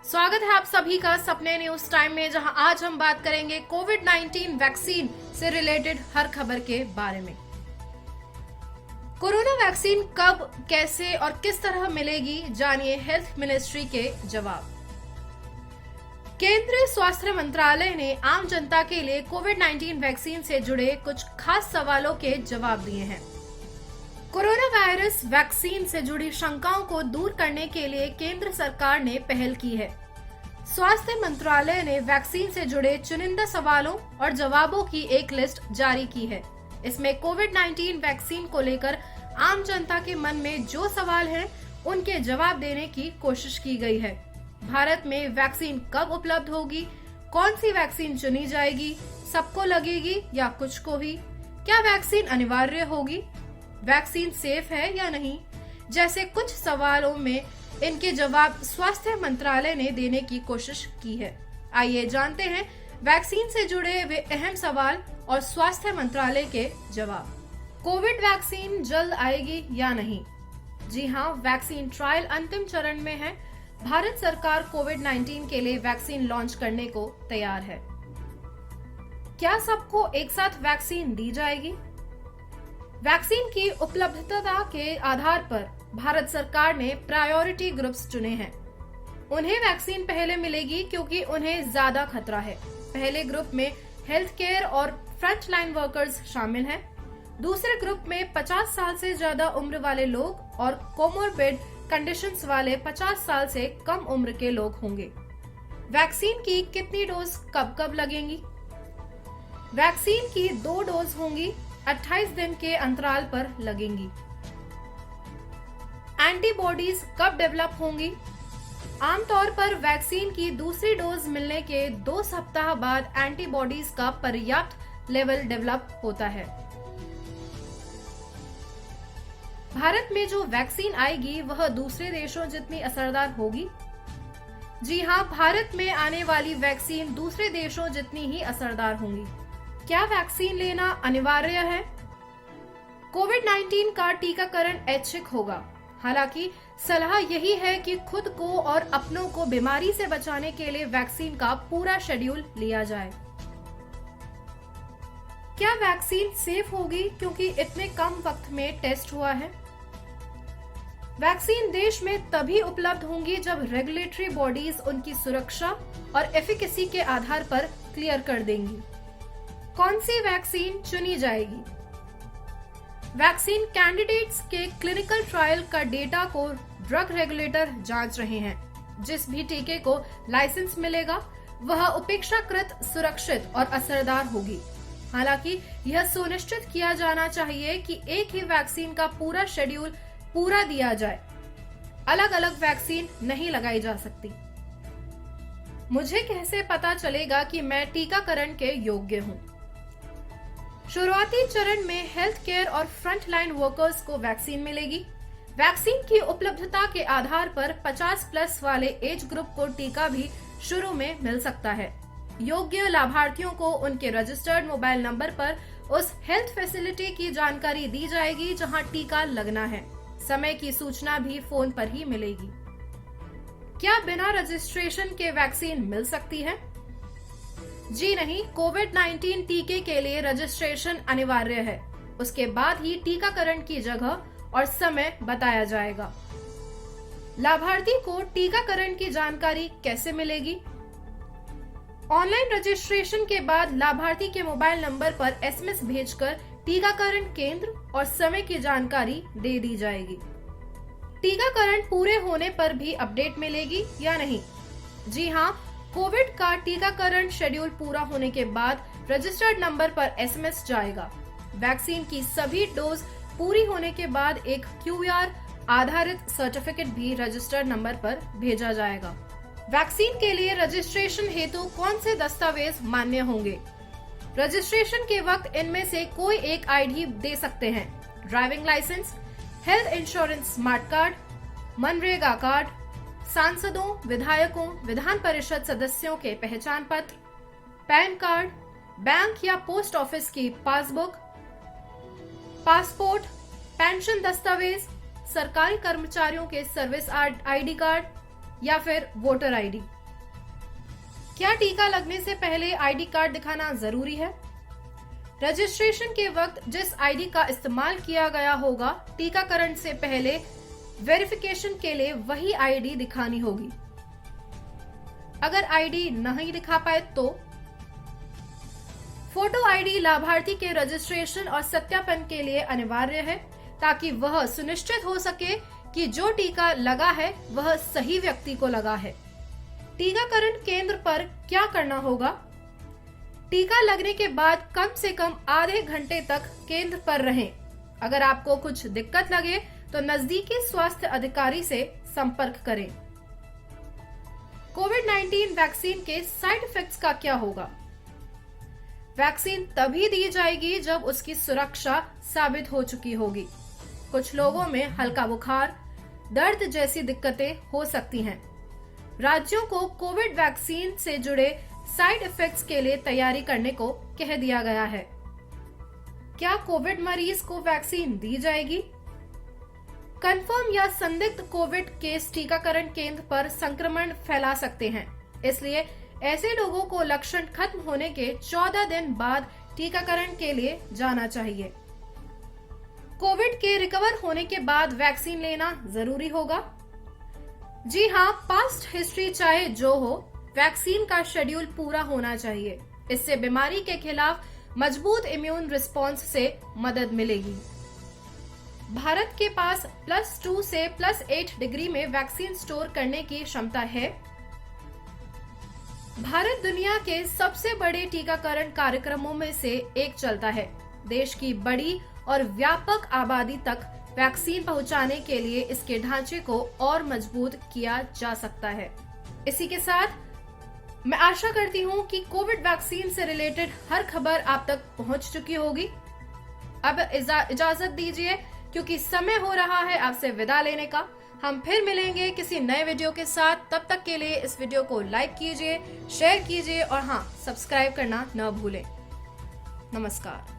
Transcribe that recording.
स्वागत है आप सभी का सपने न्यूज टाइम में, जहां आज हम बात करेंगे कोविड-19 वैक्सीन से रिलेटेड हर खबर के बारे में। कोरोना वैक्सीन कब, कैसे और किस तरह मिलेगी, जानिए हेल्थ मिनिस्ट्री के जवाब। केंद्रीय स्वास्थ्य मंत्रालय ने आम जनता के लिए कोविड-19 वैक्सीन से जुड़े कुछ खास सवालों के जवाब दिए हैं। कोरोना वायरस वैक्सीन से जुड़ी शंकाओं को दूर करने के लिए केंद्र सरकार ने पहल की है। स्वास्थ्य मंत्रालय ने वैक्सीन से जुड़े चुनिंदा सवालों और जवाबों की एक लिस्ट जारी की है। इसमें कोविड-19 वैक्सीन को लेकर आम जनता के मन में जो सवाल हैं, उनके जवाब देने की कोशिश की गई है। भारत में वैक्सीन कब उपलब्ध होगी, कौन सी वैक्सीन चुनी जाएगी, सबको लगेगी या कुछ को ही, क्या वैक्सीन अनिवार्य होगी, वैक्सीन सेफ है या नहीं, जैसे कुछ सवालों में इनके जवाब स्वास्थ्य मंत्रालय ने देने की कोशिश की है। आइए जानते हैं वैक्सीन से जुड़े वे अहम सवाल और स्वास्थ्य मंत्रालय के जवाब। कोविड वैक्सीन जल्द आएगी या नहीं? जी हाँ, वैक्सीन ट्रायल अंतिम चरण में है। भारत सरकार कोविड-19 के लिए वैक्सीन लॉन्च करने को तैयार है। क्या सबको एक साथ वैक्सीन दी जाएगी? वैक्सीन की उपलब्धता के आधार पर भारत सरकार ने प्रायोरिटी ग्रुप्स चुने हैं। उन्हें वैक्सीन पहले मिलेगी क्योंकि उन्हें ज्यादा खतरा है। पहले ग्रुप में हेल्थ केयर और फ्रंट लाइन वर्कर्स शामिल हैं। दूसरे ग्रुप में 50 साल से ज्यादा उम्र वाले लोग और कोमोरबिड कंडीशंस वाले 50 साल से कम उम्र के लोग होंगे। वैक्सीन की कितनी डोज कब कब लगेंगी? वैक्सीन की 2 डोज होंगी, 28 दिन के अंतराल पर लगेंगी। एंटीबॉडीज कब डेवलप होंगी? आमतौर पर वैक्सीन की दूसरी डोज मिलने के 2 सप्ताह बाद एंटीबॉडीज का पर्याप्त लेवल डेवलप होता है। भारत में जो वैक्सीन आएगी वह दूसरे देशों जितनी असरदार होगी? जी हाँ, भारत में आने वाली वैक्सीन दूसरे देशों जितनी ही असरदार होंगी। क्या वैक्सीन लेना अनिवार्य है? कोविड-19 का टीकाकरण ऐच्छिक होगा। हालांकि सलाह यही है कि खुद को और अपनों को बीमारी से बचाने के लिए वैक्सीन का पूरा शेड्यूल लिया जाए। क्या वैक्सीन सेफ होगी क्योंकि इतने कम वक्त में टेस्ट हुआ है? वैक्सीन देश में तभी उपलब्ध होंगी जब रेगुलेटरी बॉडीज उनकी सुरक्षा और एफिकेसी के आधार पर क्लियर कर देंगी। कौन सी वैक्सीन चुनी जाएगी? वैक्सीन कैंडिडेट्स के क्लिनिकल ट्रायल का डेटा को ड्रग रेगुलेटर जांच रहे हैं। जिस भी टीके को लाइसेंस मिलेगा वह अपेक्षाकृत सुरक्षित और असरदार होगी। हालांकि यह सुनिश्चित किया जाना चाहिए कि एक ही वैक्सीन का पूरा शेड्यूल पूरा दिया जाए। अलग अलग वैक्सीन नहीं लगाई जा सकती। मुझे कैसे पता चलेगा कि मैं टीकाकरण के योग्य हूँ? शुरुआती चरण में हेल्थ केयर और फ्रंट लाइन वर्कर्स को वैक्सीन मिलेगी। वैक्सीन की उपलब्धता के आधार पर 50 प्लस वाले एज ग्रुप को टीका भी शुरू में मिल सकता है। योग्य लाभार्थियों को उनके रजिस्टर्ड मोबाइल नंबर पर उस हेल्थ फैसिलिटी की जानकारी दी जाएगी जहां टीका लगना है। समय की सूचना भी फोन पर ही मिलेगी। क्या बिना रजिस्ट्रेशन के वैक्सीन मिल सकती है? जी नहीं, कोविड-19 टीके के लिए रजिस्ट्रेशन अनिवार्य है। उसके बाद ही टीकाकरण की जगह और समय बताया जाएगा। लाभार्थी को टीकाकरण की जानकारी कैसे मिलेगी? ऑनलाइन रजिस्ट्रेशन के बाद लाभार्थी के मोबाइल नंबर पर एसएमएस भेजकर टीकाकरण केंद्र और समय की जानकारी दे दी जाएगी। टीकाकरण पूरे होने पर भी अपडेट मिलेगी या नहीं? जी हाँ, कोविड का टीकाकरण शेड्यूल पूरा होने के बाद रजिस्टर्ड नंबर पर एसएमएस जाएगा। वैक्सीन की सभी डोज पूरी होने के बाद एक क्यूआर आधारित सर्टिफिकेट भी रजिस्टर्ड नंबर पर भेजा जाएगा। वैक्सीन के लिए रजिस्ट्रेशन हेतु कौन से दस्तावेज मान्य होंगे? रजिस्ट्रेशन के वक्त इनमें से कोई एक आईडी दे सकते हैं। Driving licence, health insurance smart card, MNREGA card, सांसदों, विधायकों, विधान परिषद सदस्यों के पहचान पत्र, पैन कार्ड, बैंक या पोस्ट ऑफिस की पासबुक, पासपोर्ट, पेंशन दस्तावेज, सरकारी कर्मचारियों के सर्विस आईडी कार्ड या फिर वोटर आईडी। क्या टीका लगने से पहले आईडी कार्ड दिखाना जरूरी है? रजिस्ट्रेशन के वक्त जिस आईडी का इस्तेमाल किया गया होगा, टीकाकरण से पहले वेरिफिकेशन के लिए वही आईडी दिखानी होगी। अगर आईडी नहीं दिखा पाए तो फोटो आईडी लाभार्थी के रजिस्ट्रेशन और सत्यापन के लिए अनिवार्य है, ताकि वह सुनिश्चित हो सके कि जो टीका लगा है वह सही व्यक्ति को लगा है। टीकाकरण केंद्र पर क्या करना होगा? टीका लगने के बाद कम से कम आधे घंटे तक केंद्र पर रहें। अगर आपको कुछ दिक्कत लगे तो नजदीकी स्वास्थ्य अधिकारी से संपर्क करें। कोविड-19 वैक्सीन के साइड इफेक्ट्स का क्या होगा? वैक्सीन तभी दी जाएगी जब उसकी सुरक्षा साबित हो चुकी होगी। कुछ लोगों में हल्का बुखार, दर्द जैसी दिक्कतें हो सकती हैं। राज्यों को कोविड वैक्सीन से जुड़े साइड इफेक्ट्स के लिए तैयारी करने को कह दिया गया है। क्या कोविड मरीज को वैक्सीन दी जाएगी? कंफर्म या संदिग्ध कोविड केस टीकाकरण केंद्र पर संक्रमण फैला सकते हैं, इसलिए ऐसे लोगों को लक्षण खत्म होने के 14 दिन बाद टीकाकरण के लिए जाना चाहिए। कोविड के रिकवर होने के बाद वैक्सीन लेना जरूरी होगा? जी हाँ, पास्ट हिस्ट्री चाहे जो हो, वैक्सीन का शेड्यूल पूरा होना चाहिए। इससे बीमारी के खिलाफ मजबूत इम्यून रिस्पॉन्स से मदद मिलेगी। भारत के पास +2 से +8 डिग्री में वैक्सीन स्टोर करने की क्षमता है। भारत दुनिया के सबसे बड़े टीकाकरण कार्यक्रमों में से एक चलता है। देश की बड़ी और व्यापक आबादी तक वैक्सीन पहुंचाने के लिए इसके ढांचे को और मजबूत किया जा सकता है। इसी के साथ मैं आशा करती हूं कि कोविड वैक्सीन से रिलेटेड हर खबर आप तक पहुंच चुकी होगी। अब इजाजत दीजिए, क्योंकि समय हो रहा है आपसे विदा लेने का। हम फिर मिलेंगे किसी नए वीडियो के साथ। तब तक के लिए इस वीडियो को लाइक कीजिए, शेयर कीजिए और हाँ, सब्सक्राइब करना न भूलें। नमस्कार।